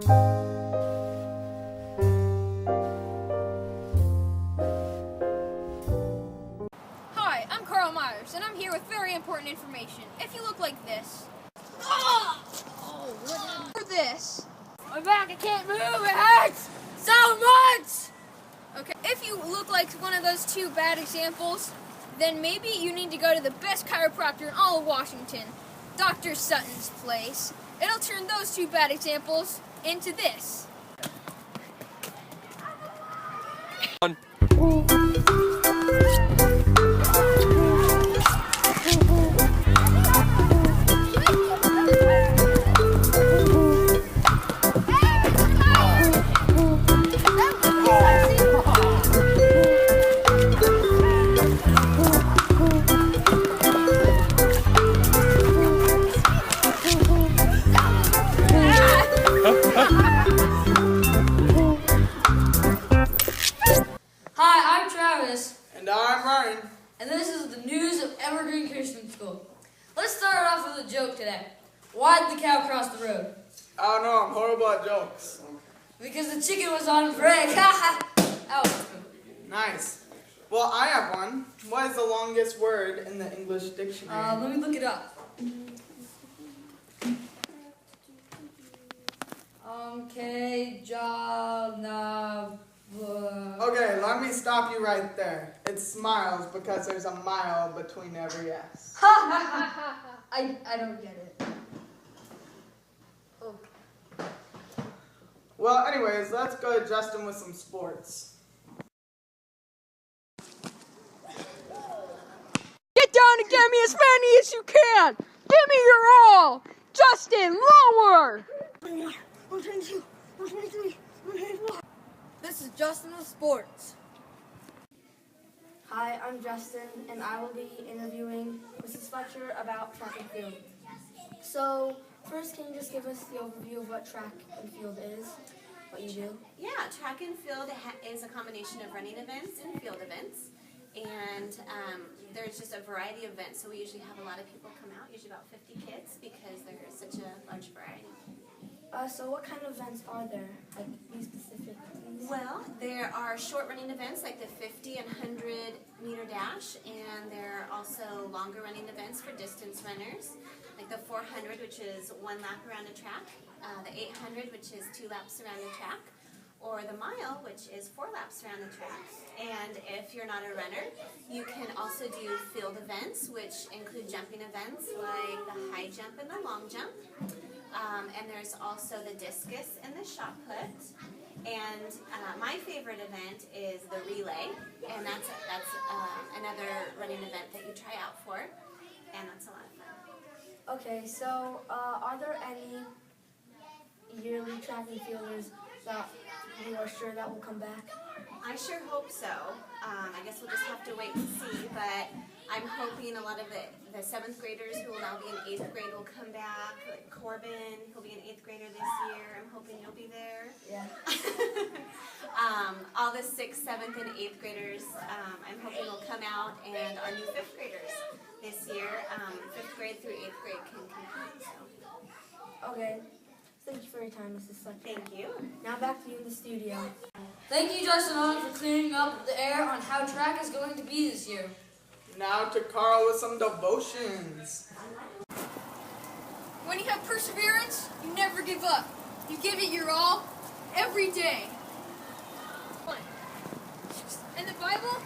And I'm here with very important information. If you look like this, or this, my back, I can't move, it hurts so much! Okay, if you look like one of those two bad examples, then maybe you need to go to the best chiropractor in all of Washington, Dr. Sutton's place. It'll turn those two bad examples into this. Hi, I'm Travis. And I'm Ryan. And this is the news of Evergreen Christian School. Let's start off with a joke today. Why did the cow cross the road? I don't know, I'm horrible at jokes. Because the chicken was on break. Oh. Nice. Well, I have one. What is the longest word in the English dictionary? Let me look it up. Okay, job now. Okay, let me stop you right there. It's smiles because there's a mile between every S. I don't get it. Okay. Well, anyways, let's go to Justin with some sports. Get down and get me as many as you can! Give me your all! Justin, lower! 122, 123, 124. This is Justin with sports. Hi, I'm Justin, and I will be interviewing Mrs. Fletcher about track and field. So, first, can you just give us the overview of what track and field is, what you do? Yeah, track and field is a combination of running events and field events. And there's just a variety of events, so we usually have a lot of people come out, usually about 50 kids, because there's such a large variety. So what kind of events are there? Like, be specific, please. Well, there are short running events like the 50 and 100 meter dash, and there are also longer running events for distance runners, like the 400, which is 1 lap around a track, the 800, which is 2 laps around the track, or the mile, which is 4 laps around the track. And if you're not a runner, you can also do field events, which include jumping events like the high jump and the long jump. And there's also the discus and the shot put. And my favorite event is the relay, and that's another running event that you try out for, and that's a lot of fun. Okay, so are there any yearly track and fielders that you are sure that will come back? I sure hope so. I guess we'll just have to wait and see, but I'm hoping a lot of the 7th graders who will now be in 8th grade will come back. Like Corbin, he'll be an 8th grader this year. I'm hoping you'll be there. Yeah. All the 6th, 7th, and 8th graders, I'm hoping will come out, and our new 5th graders this year, 5th grade through 8th grade can compete. So. Okay. Thank you for your time, Mrs. Fletcher. Thank you. Now back to you in the studio. Thank you, Justin, for clearing up the air on how track is going to be this year. Now to Carl with some devotions. When you have perseverance, you never give up. You give it your all, every day. In the Bible,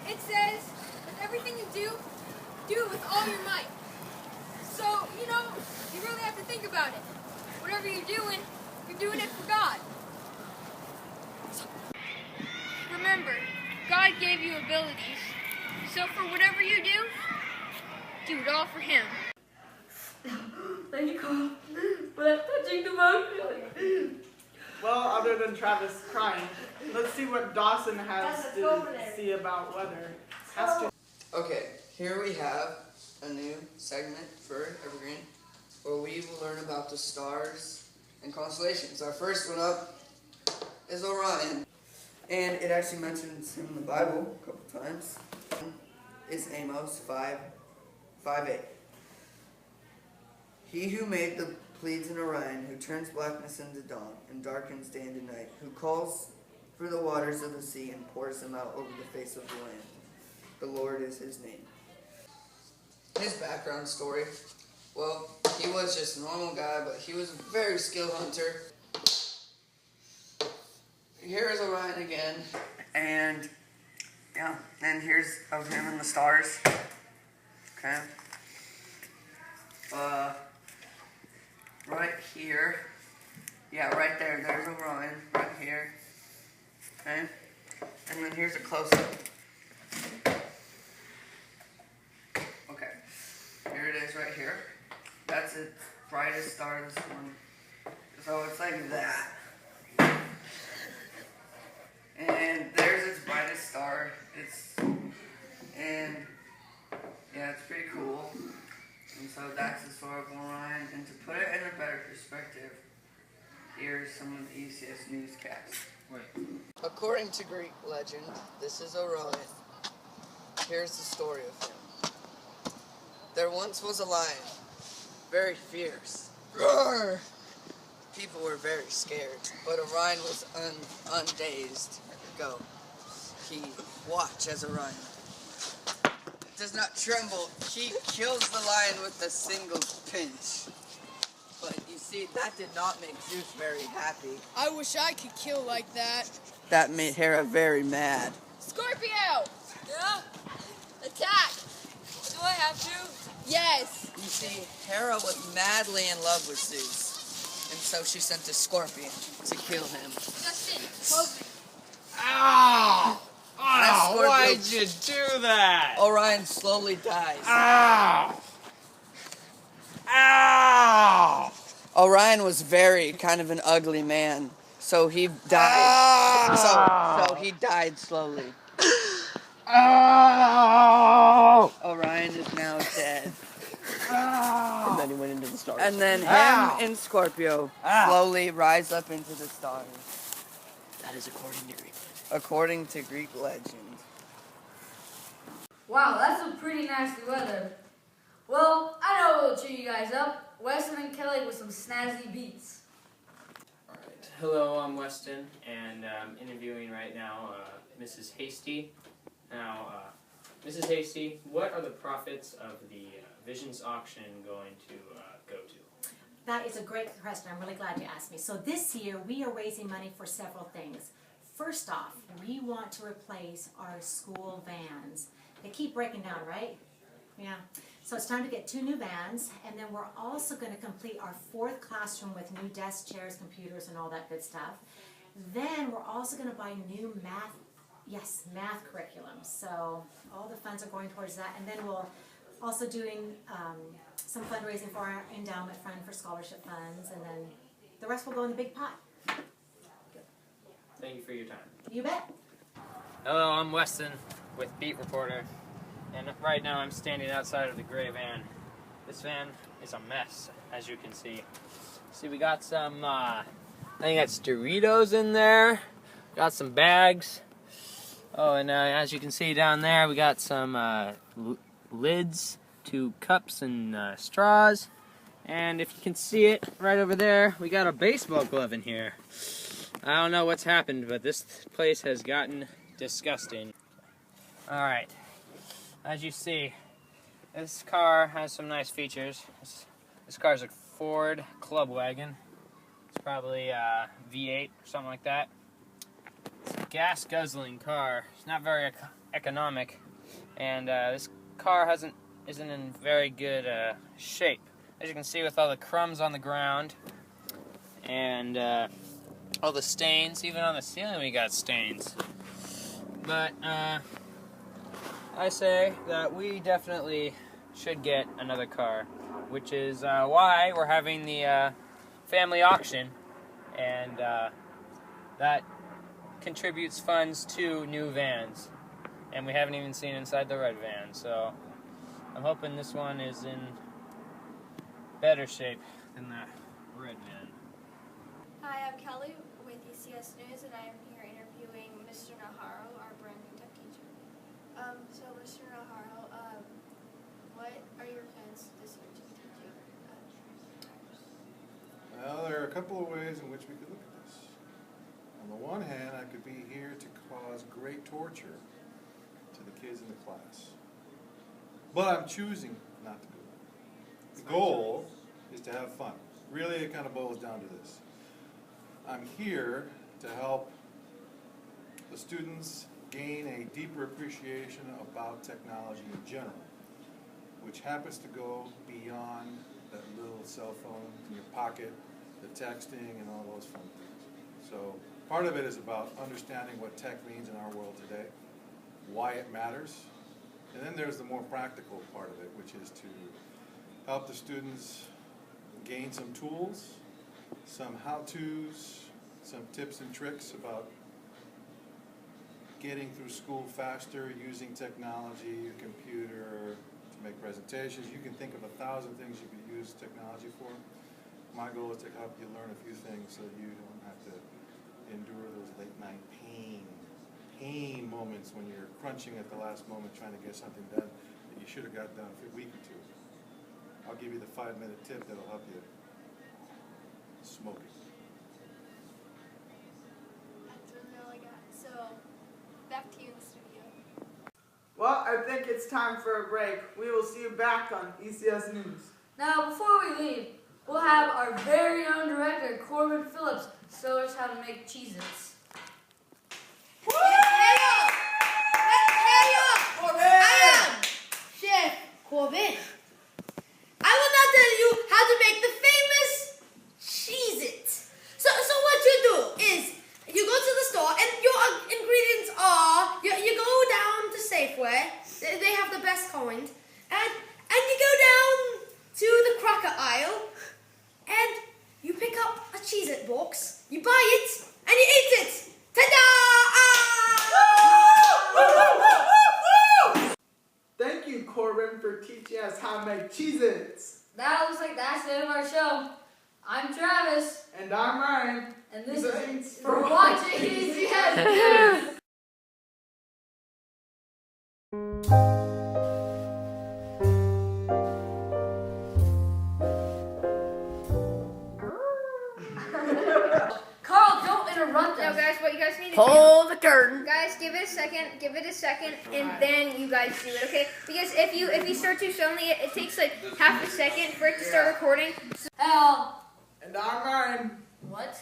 it says, with everything you do it with all your might. So, you really have to think about it. Whatever you're doing it for God. Remember, God gave you abilities. So for whatever you do it all for Him. Thank you, Carl, for that touching devotion. Well, other than Travis crying, let's see what Dawson has to see about weather. Okay, here we have a new segment for Evergreen, where we will learn about the stars and constellations. Our first one up is Orion, and it actually mentions him in the Bible a couple times. It's Amos 5:8. He who made the pleads in Orion, who turns blackness into dawn and darkens day into night, who calls for the waters of the sea and pours them out over the face of the land. The Lord is his name. His background story, well, he was just a normal guy, but he was a very skilled hunter. Here is Orion again, and yeah, and here's of him and the stars. Okay. Right here. Yeah, right there. There's Orion. Right here. Okay. And then here's a close-up. Okay. Here it is right here. That's its brightest star this morning. So it's like that. And there's its brightest star. Yeah, it's pretty cool. And so that's the story of Orion. And to put it in a better perspective, here's some of the ECS Newscast. According to Greek legend, this is Orion. Here's the story of him. There once was a lion, very fierce. Roar! People were very scared, but Orion was undazed. Go. He watch as Orion does not tremble. He kills the lion with a single pinch. But you see, that did not make Zeus very happy. I wish I could kill like that. That made Hera very mad. Scorpio! Yeah? Attack! Do I have to? Yes! You see, Hera was madly in love with Zeus, and so she sent a scorpion to kill him. Justin, hold me. Ow! That Ow! Scorpio- Why'd you do that? Orion slowly dies. Ow! Ow! Orion was very kind of an ugly man, so he died. So he died slowly. Ow! Orion is now dead. And then he went into the stars. And then him Ow! and Scorpio Ow! slowly rise up into the stars, That is according to Greek. according to Greek legend. Wow, that's some pretty nasty weather. Well, I know what will cheer you guys up. Weston and Kelly with some snazzy beats. Alright, hello, I'm Weston, and I'm interviewing right now Mrs. Hasty. Now, Mrs. Hasty, what are the profits of the Visions auction going to go to? That is a great question. I'm really glad you asked me. So this year we are raising money for several things. First off, we want to replace our school vans. They keep breaking down, right? Yeah. So it's time to get 2 new vans, and then we're also going to complete our 4th classroom with new desk chairs, computers, and all that good stuff. Then we're also going to buy new math curriculum. So all the funds are going towards that, and then we'll also doing some fundraising for our endowment fund for scholarship funds, and then the rest will go in the big pot. Thank you for your time. You bet. Hello, I'm Weston with Beat Reporter, and right now I'm standing outside of the gray van. This van is a mess, as you can see. See, we got some, I think that's Doritos in there. Got some bags. Oh, and as you can see down there, we got some lids to cups and straws. And if you can see it right over there, we got a baseball glove in here. I don't know what's happened, but this place has gotten disgusting. Alright, as you see, this car has some nice features. This car is a Ford Club Wagon. It's probably a V8 or something like that. It's a gas-guzzling car. It's not very economic, and this car isn't in very good shape. As you can see, with all the crumbs on the ground and all the stains, even on the ceiling we got stains. But I say that we definitely should get another car, which is why we're having the family auction, and that contributes funds to new vans, and we haven't even seen inside the red van, so I'm hoping this one is in better shape than the red van. Hi, I'm Kelly with ECS News, and I am here interviewing Mr. Naharo, our brand new tech teacher. So Mr. Naharo, what are your plans this year to be teaching? Now, there are a couple of ways in which we could look at this. On the one hand, I could be here to cause great torture to the kids in the class. But I'm choosing not to do that. The goal is to have fun. Really, it kind of boils down to this. I'm here to help the students gain a deeper appreciation about technology in general, which happens to go beyond that little cell phone in your pocket, the texting, and all those fun things. So part of it is about understanding what tech means in our world today, why it matters, and then there's the more practical part of it, which is to help the students gain some tools, some how-tos, some tips and tricks about getting through school faster, using technology, your computer, to make presentations. You can think of 1,000 things you could use technology for. My goal is to help you learn a few things so you don't have to endure those late night pain moments when you're crunching at the last moment trying to get something done that you should have got done a week or two. I'll give you the 5-minute tip that'll help you smoke it. That's really all I got. So, back to you in the studio. Well, I think it's time for a break. We will see you back on ECS News. Now, before we leave, we'll have our very own director, Corbin Phillips, show us how to make Cheez-Its. Chef Corbin. I will now tell you how to make the famous Cheez-It. So what you do is you go to the store and your ingredients are you go down to Safeway. They have the best kind, and you go down to the cracker aisle and you pick up a Cheez-It box. You buy it and you eat it. Thank you, Corbin, for teaching us how to make Cheez-Its. That looks like that's the end of our show. I'm Travis. And I'm Ryan. And this Thanks is for watching ECS News. Carl, don't interrupt No, us. guys, what you guys need to Pull the curtain. Guys, give it a second, and then you guys do it, okay? Because if you start too suddenly, it takes like half a second for it to start recording. Hell. And I'm Ryan. What?